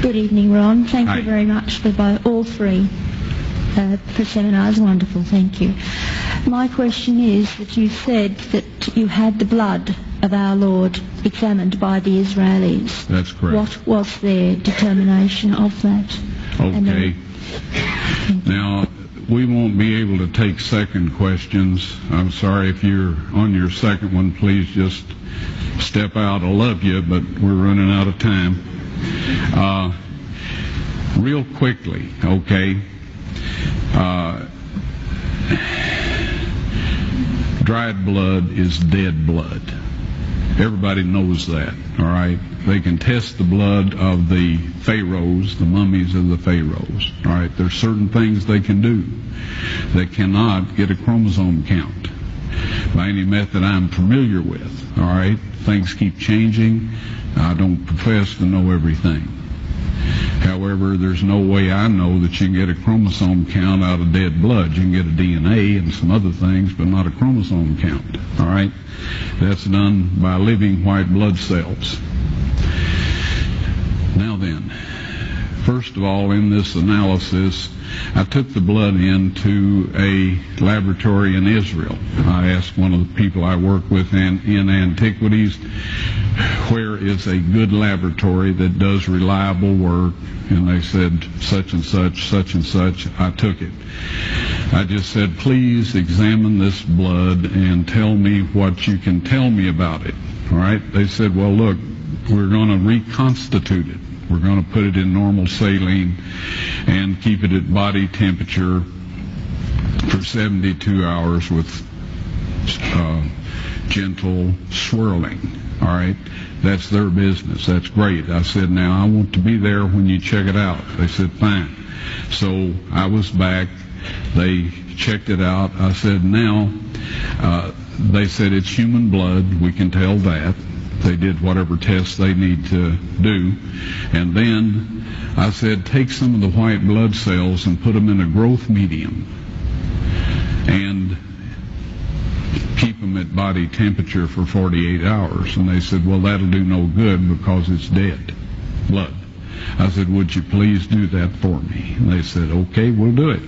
Good evening, Ron. Thank Hi. you very much for all three for seminars. Wonderful, thank you. My question is that you said that you had the blood of our Lord examined by the Israelis. That's correct. What was their determination of that? Okay. Now, we won't be able to take second questions. I'm sorry if you're on your second one, please just step out. I love you, but we're running out of time. Real quickly, okay. Dried blood is dead blood. Everybody knows that, all right? They can test the blood of the pharaohs, the mummies of the pharaohs, all right? There's certain things they can do. They cannot get a chromosome count by any method I'm familiar with, all right? Things keep changing. I don't profess to know everything. However, there's no way I know that you can get a chromosome count out of dead blood. You can get a DNA and some other things, but not a chromosome count, all right? That's done by living white blood cells. Now then, first of all, in this analysis, I took the blood into a laboratory in Israel. I asked one of the people I work with in antiquities, where is a good laboratory that does reliable work? And they said, such and such, such and such. I took it. I just said, please examine this blood and tell me what you can tell me about it. All right? They said, well, look, we're going to reconstitute it. We're going to put it in normal saline and keep it at body temperature for 72 hours with gentle swirling. All right? That's their business. That's great. I said, now I want to be there when you check it out. They said, fine. So I was back. They checked it out. I said, now, they said it's human blood. We can tell that. They did whatever tests they need to do. And then I said, take some of the white blood cells and put them in a growth medium and keep them at body temperature for 48 hours. And they said, well, that'll do no good because it's dead blood. I said, would you please do that for me? And they said, okay, we'll do it.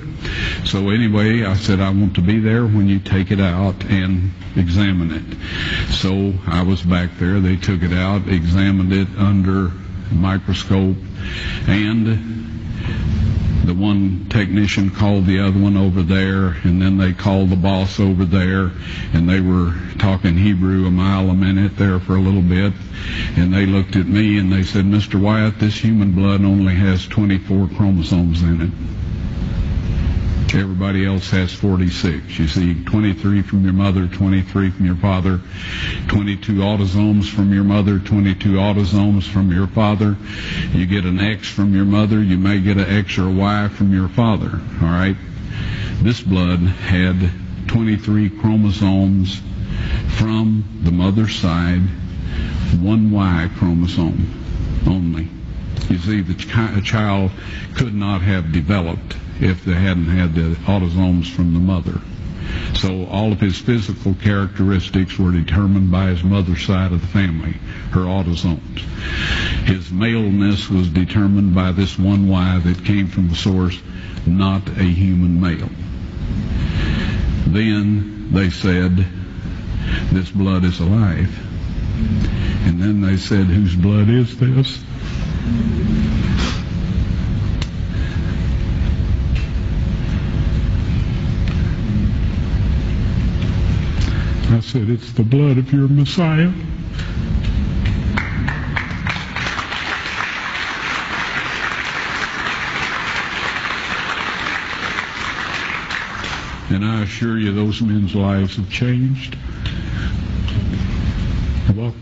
So anyway, I said, I want to be there when you take it out and examine it. So I was back there. They took it out, examined it under a microscope, and the one technician called the other one over there, and then they called the boss over there, and they were talking Hebrew a mile a minute there for a little bit, and they looked at me and they said, Mr. Wyatt, this human blood only has 24 chromosomes in it. Everybody else has 46. You see, 23 from your mother, 23 from your father, 22 autosomes from your mother, 22 autosomes from your father. You get an X from your mother, you may get an X or a Y from your father, all right? This blood had 23 chromosomes from the mother's side, one Y chromosome only. You see, the child could not have developed if they hadn't had the autosomes from the mother. So all of his physical characteristics were determined by his mother's side of the family, her autosomes. His maleness was determined by this one Y that came from the source, not a human male. Then they said, this blood is alive. And then they said, whose blood is this? I said, it's the blood of your Messiah. And I assure you, those men's lives have changed. Well,